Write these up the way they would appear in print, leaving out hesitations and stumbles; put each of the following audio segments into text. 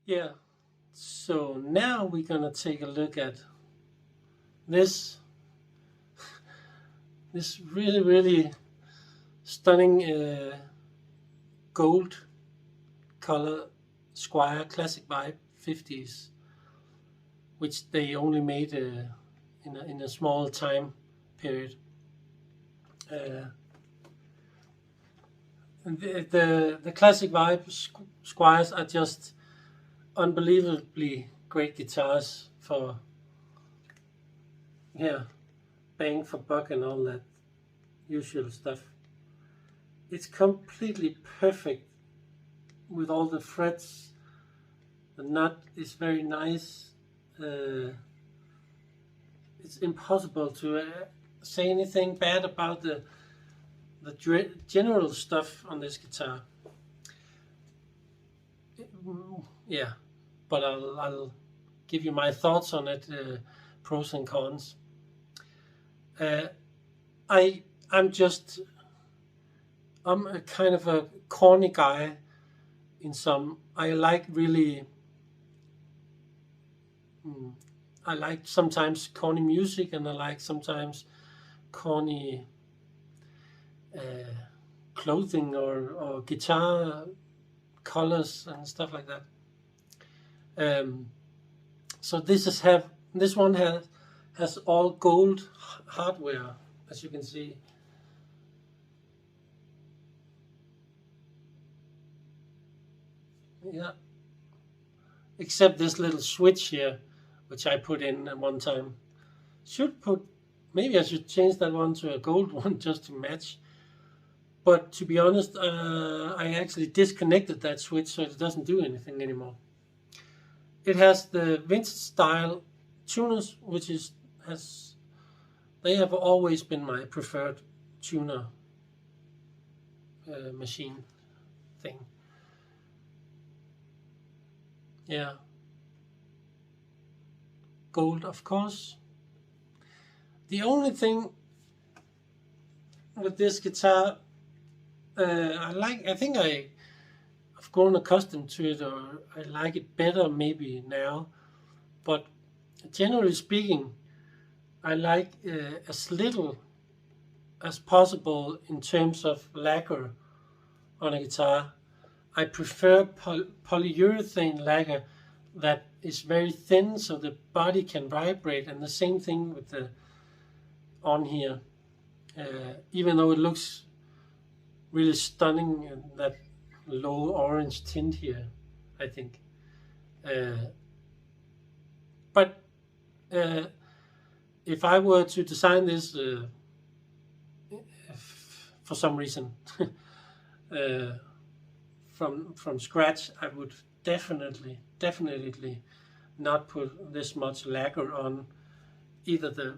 Yeah, so now we're gonna take a look at this really stunning gold color Squier Classic Vibe 50s, which they only made in a small time period. The Classic Vibe Squiers are just unbelievably great guitars for bang for buck and all that usual stuff. It's completely perfect with all the frets. The nut is very nice. It's impossible to say anything bad about the general stuff on this guitar. Yeah, but I'll give you my thoughts on it, pros and cons. I'm a kind of a corny guy in some. I like sometimes corny music, and I like sometimes corny clothing or guitar colors and stuff like that. So this one has all gold hardware, as you can see. Yeah, except this little switch here, which I put in at one time. Maybe I should change that one to a gold one just to match. But to be honest, I actually disconnected that switch so it doesn't do anything anymore. It has the vintage style tuners, they have always been my preferred tuner machine thing. Yeah, gold, of course. The only thing with this guitar, I think I've grown accustomed to it, or I like it better maybe now. But generally speaking, I like as little as possible in terms of lacquer on a guitar. I prefer polyurethane lacquer that is very thin so the body can vibrate, and the same thing with the on here. Even though it looks really stunning in that low orange tint here, I think. But if I were to design this for some reason from scratch, I would definitely not put this much lacquer on either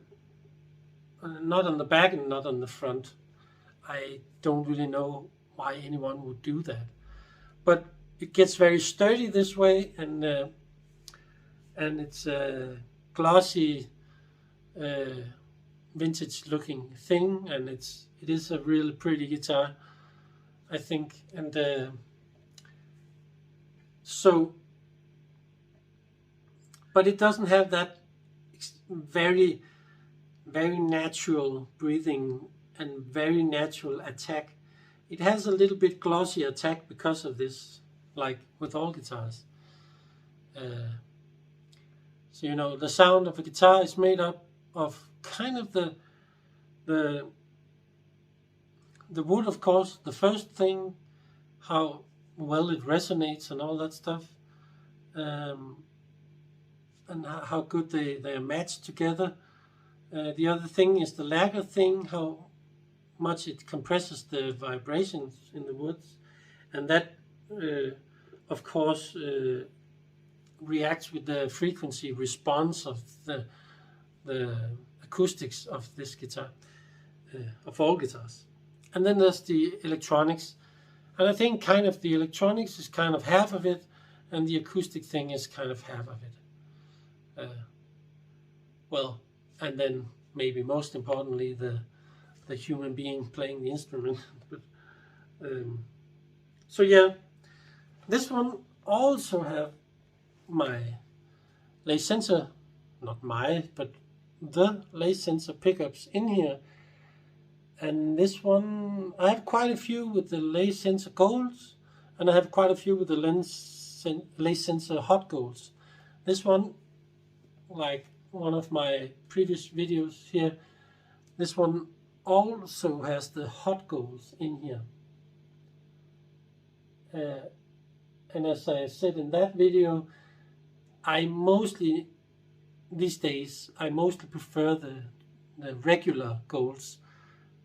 not on the back and not on the front. I don't really know why anyone would do that, but it gets very sturdy this way, and it's a glossy vintage looking thing, and it is a really pretty guitar, I think. And but it doesn't have that very natural breathing and very natural attack. It has a little bit glossy attack because of this, like with all guitars. So the sound of a guitar is made up of kind of the wood, of course, the first thing, how well it resonates and all that stuff, and how good they are matched together. The other thing is the lacquer thing, how much it compresses the vibrations in the woods, and that of course reacts with the frequency response of the acoustics of this guitar, of all guitars. And then there's the electronics, and I think kind of the electronics is kind of half of it, and the acoustic thing is kind of half of it. And then maybe most importantly the human being playing the instrument. But so yeah, this one also have my lace sensor, not my, but the lace sensor pickups in here. And this one, I have quite a few with the lace sensor golds, and I have quite a few with the lace sensor hot golds. This one, like one of my previous videos here, this one also has the hot golds in here. And as I said in that video, these days, I mostly prefer the regular golds.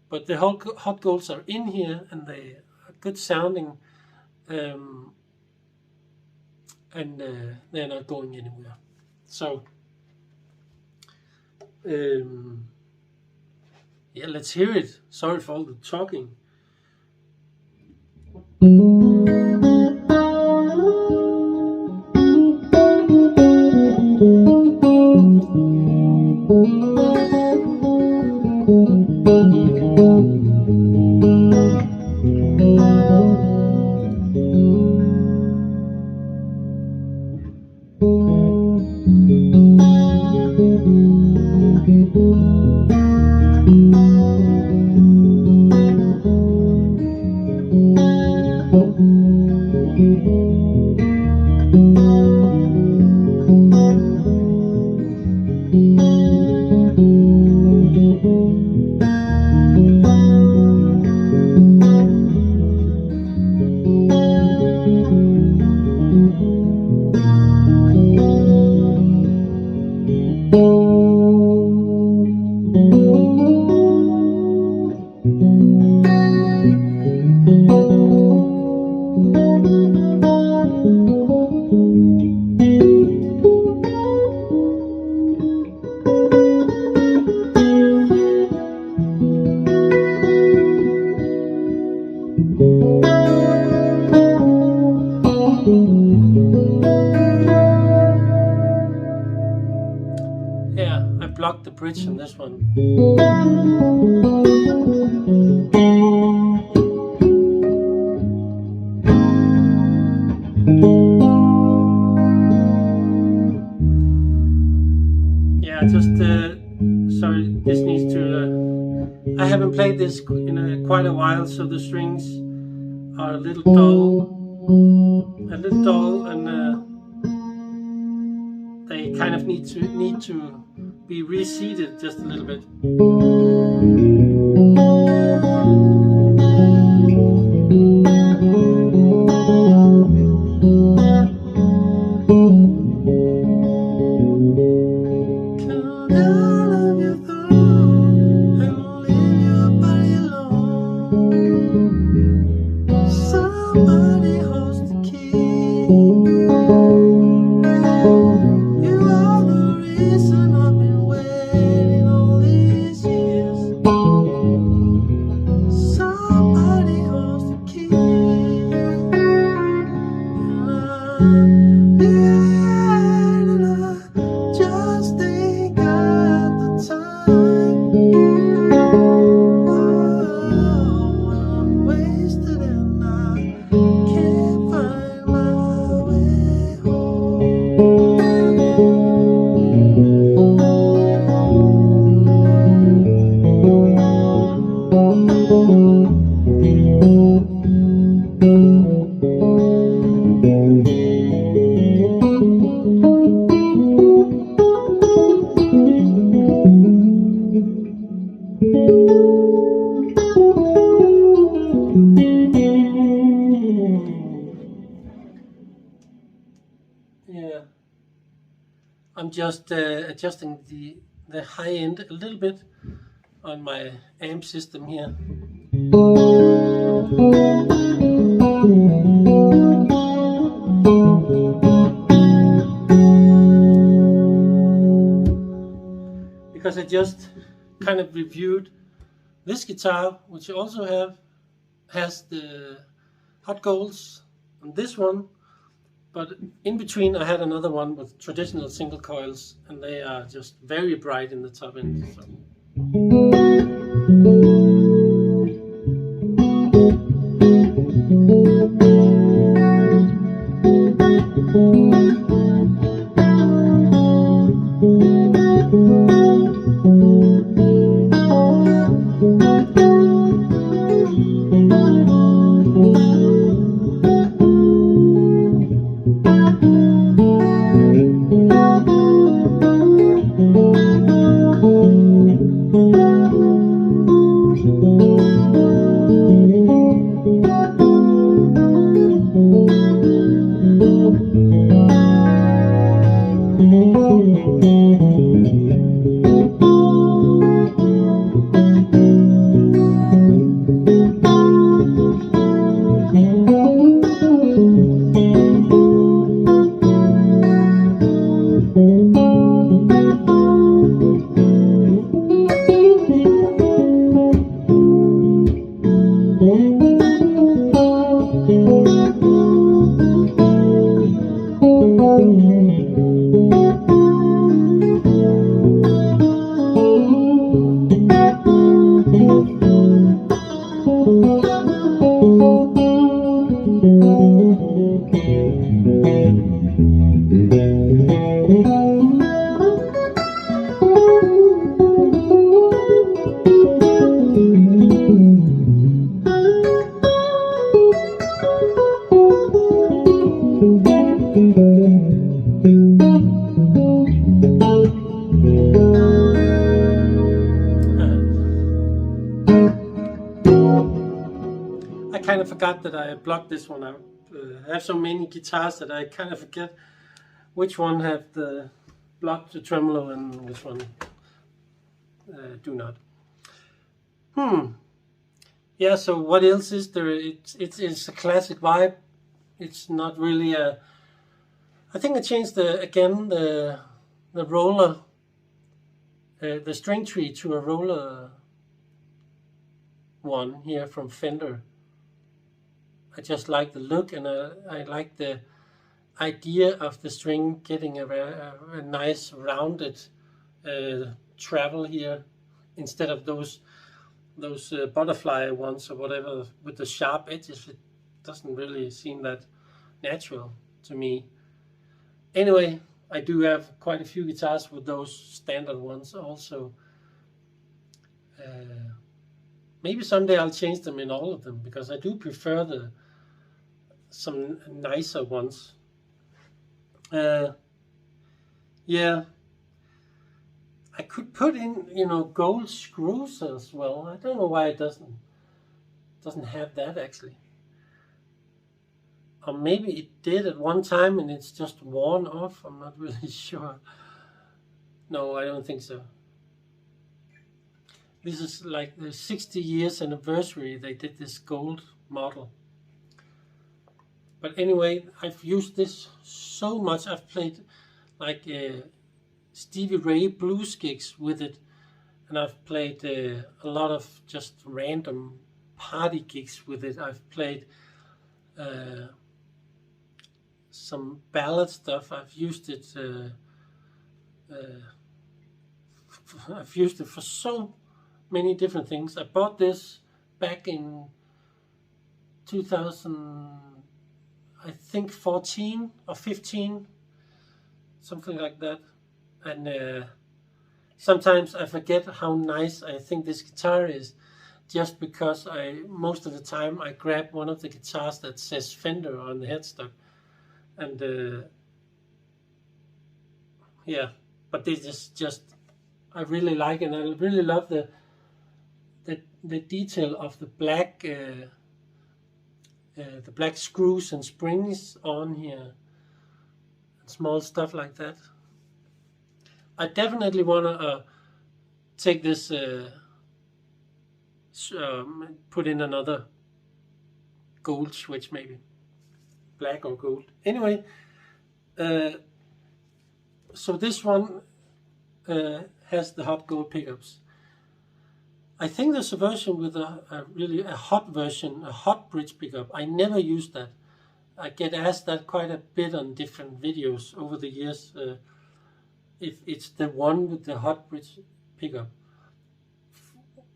But the hot golds are in here, and they are good sounding, and they're not going anywhere. So, yeah, let's hear it. Sorry for all the talking. Yeah, I blocked the bridge on this one. Yeah, sorry, this needs to, I haven't played this in quite a while, so the strings are a little dull, and they kind of need to be reseated just a little bit. Yeah, I'm just adjusting the high end a little bit on my amp system here. Because I just kind of reviewed this guitar, which also has the hot golds on this one, but in between I had another one with traditional single coils, and they are just very bright in the top end. So. I kind of forgot that I blocked this one out. I have so many guitars that I kind of forget which one have the blocked the tremolo and which one do not. Yeah, so what else is there? It's a classic vibe. It's not really a... I think I changed the roller, the string tree to a roller one here from Fender. I just like the look, and I like the idea of the string getting a nice rounded travel here instead of those butterfly ones or whatever with the sharp edges. It doesn't really seem that natural to me. Anyway, I do have quite a few guitars with those standard ones also. Maybe someday I'll change them in all of them, because I do prefer some nicer ones. Yeah, I could put in, gold screws as well. I don't know why it doesn't have that actually. Or maybe it did at one time and it's just worn off. I'm not really sure. No, I don't think so. This is like the 60 years anniversary they did this gold model. But anyway, I've used this so much. I've played like Stevie Ray blues gigs with it, and I've played a lot of just random party gigs with it. I've played some ballad stuff. I've used it for so many different things. I bought this back in 2000, I think 14 or 15, something like that. And sometimes I forget how nice I think this guitar is, just because most of the time I grab one of the guitars that says Fender on the headstock, and yeah, but this is just, I really like it, and I really love the detail of the black screws and springs on here, and small stuff like that. I definitely want to take this, put in another gold switch, maybe black or gold. Anyway, so this one has the hot gold pickups. I think there's a version with a hot version, a hot bridge pickup. I never used that. I get asked that quite a bit on different videos over the years, if it's the one with the hot bridge pickup.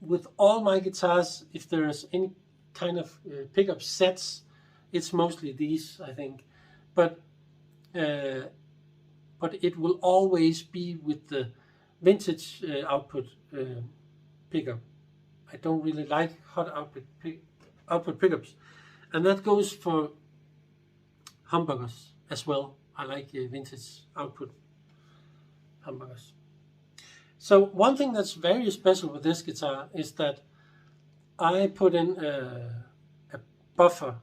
With all my guitars, if there's any kind of pickup sets, it's mostly these, I think. But it will always be with the vintage output pickup. I don't really like hot output pickups, and that goes for humbuckers as well. I like vintage output humbuckers. So one thing that's very special with this guitar is that I put in a buffer,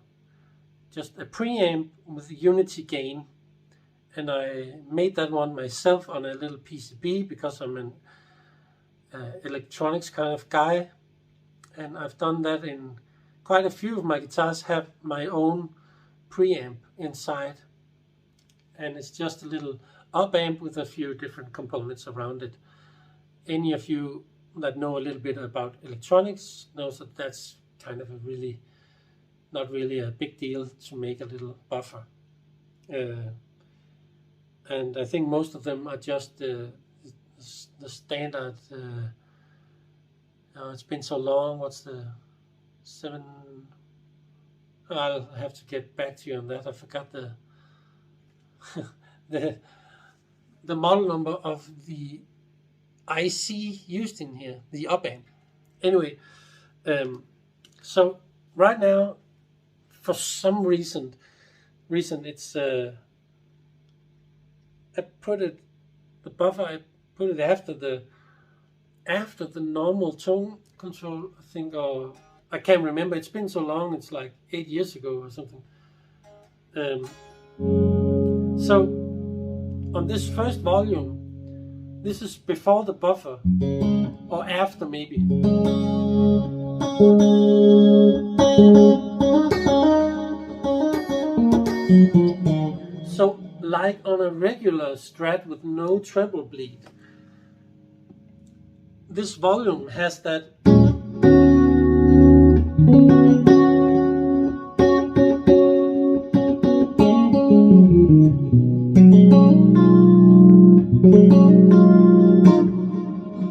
just a preamp with unity gain, and I made that one myself on a little PCB because I'm an electronics kind of guy, and I've done that in quite a few of my guitars. Have my own preamp inside, and it's just a little up amp with a few different components around it. Any of you that know a little bit about electronics knows that that's kind of not really a big deal to make a little buffer. And I think most of them are just the standard. It's been so long. What's the 7? I'll have to get back to you on that. I forgot the the model number of the IC used in here, the op amp. Anyway, so right now, for some reason it's I put it, the buffer, I put it after the normal tone control, I think, or I can't remember. It's been so long. It's like 8 years ago or something. So on this first volume, this is before the buffer or after maybe. So like on a regular strat with no treble bleed, this volume has that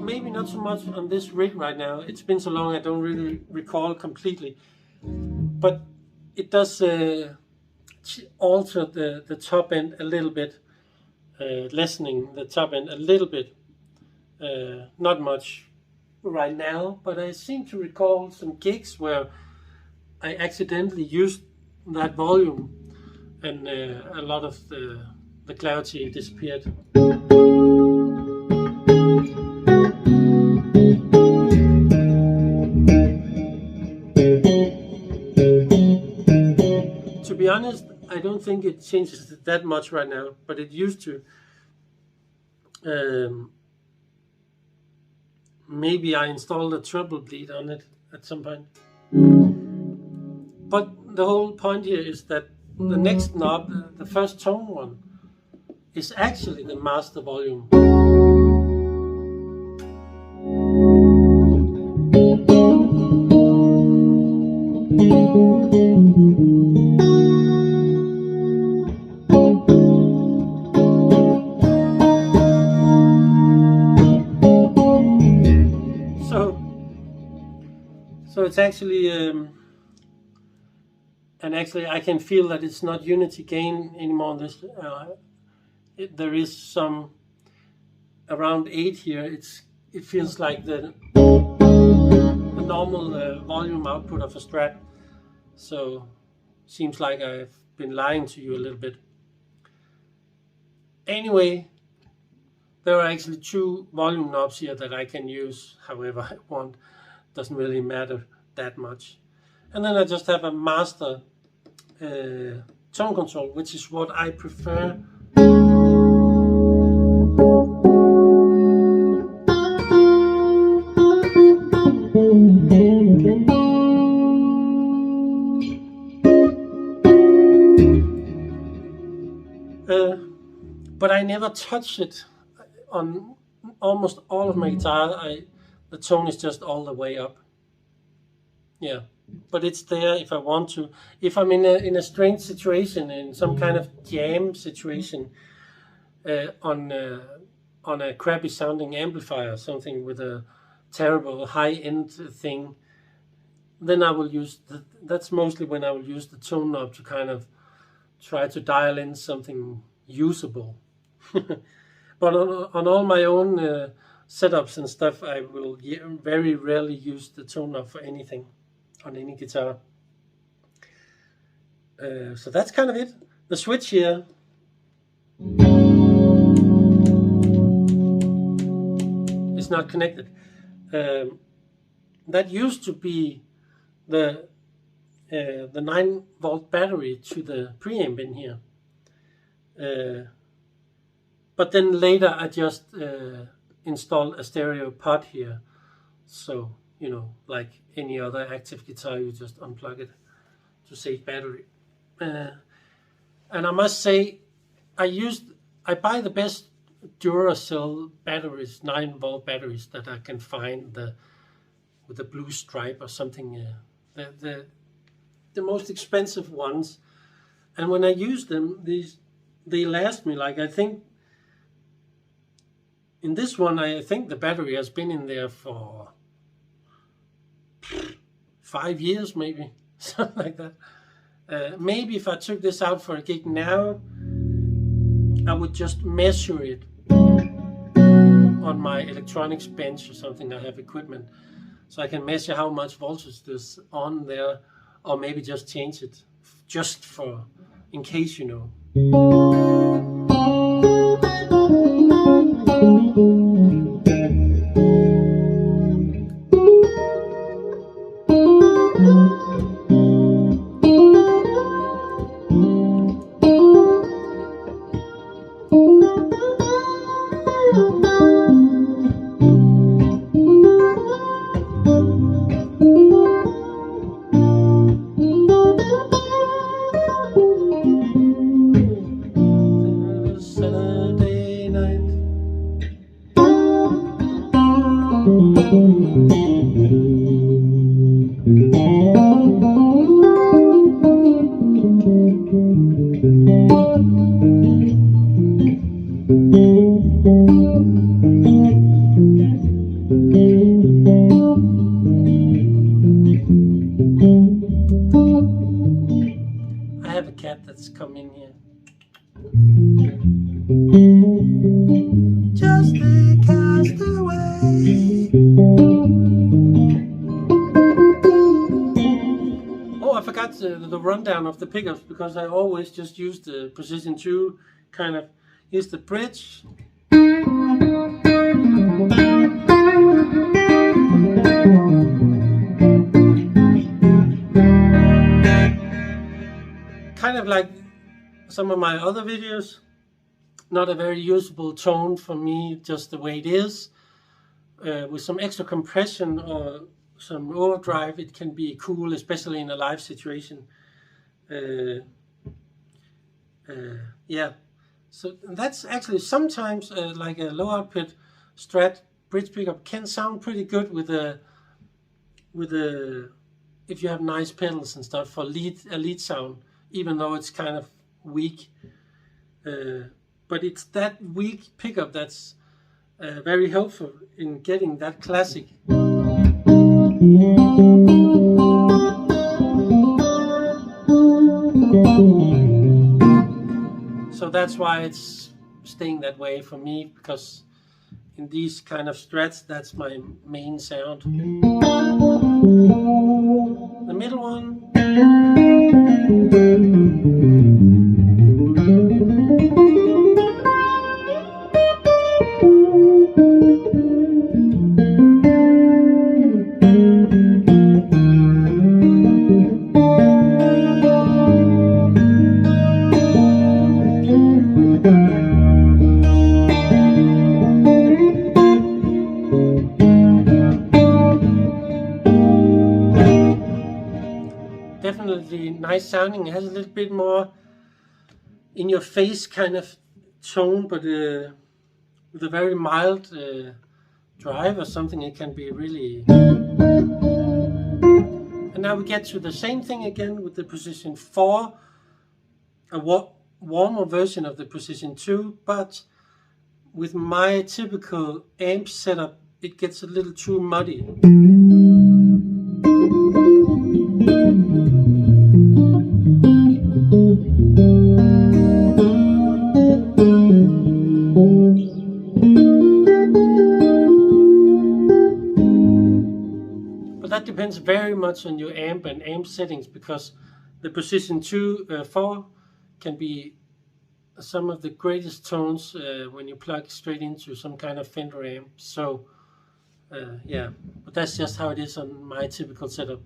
maybe not so much on this rig right now. It's been so long I don't really recall completely, but it does alter the top end a little bit, lessening the top end a little bit. Not much right now, but I seem to recall some gigs where I accidentally used that volume and a lot of the clarity disappeared. To be honest, I don't think it changes that much right now, but it used to. Maybe I installed a treble bleed on it at some point. But the whole point here is that the next knob, the first tone one, is actually the master volume. So it's actually, and actually I can feel that it's not unity gain anymore on this. There is some around 8 here. It feels like the normal volume output of a strat. So seems like I've been lying to you a little bit. Anyway, there are actually 2 volume knobs here that I can use however I want. Doesn't really matter that much. And then I just have a master tone control, which is what I prefer. But I never touch it on almost all of my guitar. The tone is just all the way up. Yeah, but it's there if I want to. If I'm in a strange situation, in some kind of jam situation, on a crappy sounding amplifier, something with a terrible high end thing, then I will use that's mostly when I will use the tone knob to kind of try to dial in something usable. But on all my own setups and stuff, I will very rarely use the tone knob for anything on any guitar. So that's kind of it. The switch here is not connected. That used to be the 9-volt battery to the preamp in here. But then later I just installed a stereo pod here. So, you know, like any other active guitar, you just unplug it to save battery. And I must say, I buy the best Duracell batteries, 9-volt batteries that I can find, with the blue stripe or something. The most expensive ones. And when I use them, they last me, like, I think in this one, I think the battery has been in there for 5 years, maybe, something like that. Maybe if I took this out for a gig now, I would just measure it on my electronics bench or something. I have equipment, so I can measure how much voltage there's on there, or maybe just change it just for in case, you know. Saturday night. I have a cat that's come in here. Just a castaway. Oh, I forgot the rundown of the pickups, because I always just use the Precision 2, kind of use the bridge. Kind of like some of my other videos, not a very usable tone for me, just the way it is. With some extra compression or some overdrive, it can be cool, especially in a live situation. Yeah, so that's actually sometimes like a low output Strat bridge pickup can sound pretty good with a if you have nice pedals and stuff for a lead sound, even though it's kind of weak. But it's that weak pickup that's very helpful in getting that classic. So that's why it's staying that way for me, because in these kind of strats, that's my main sound. The middle one. Definitely nice sounding. It has a little bit more in your face kind of tone, but with a very mild drive or something, it can be really. And now we get to the same thing again with the Precision 4, a warmer version of the Precision 2, but with my typical amp setup, it gets a little too muddy. But that depends very much on your amp and amp settings, because the Precision 2 4 can be some of the greatest tones when you plug straight into some kind of Fender amp. So yeah, but that's just how it is on my typical setup,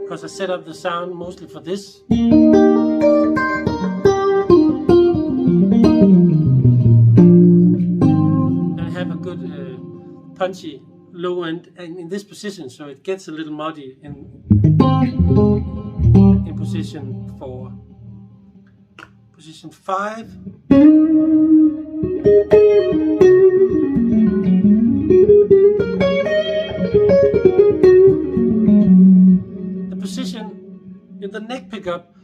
because I set up the sound mostly for this. And I have a good punchy low end and in this position, so it gets a little muddy in position 4. Position 5. The position in the neck pickup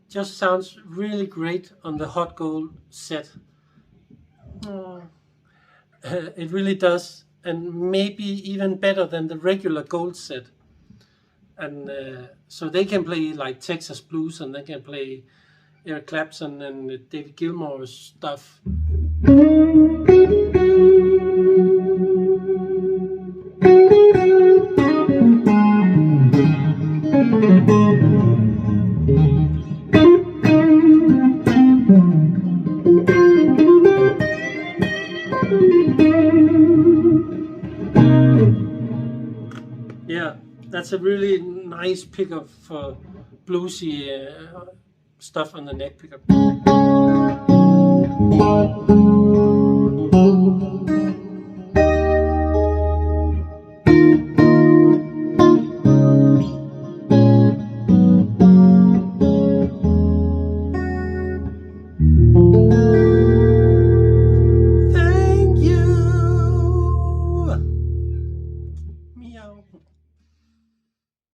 just sounds really great on the hot gold set. It really does, and maybe even better than the regular gold set. And so they can play like Texas blues, and they can play Eric Clapton and David Gilmour's stuff. Yeah, that's a really nice pickup for bluesy stuff on the neck pickup.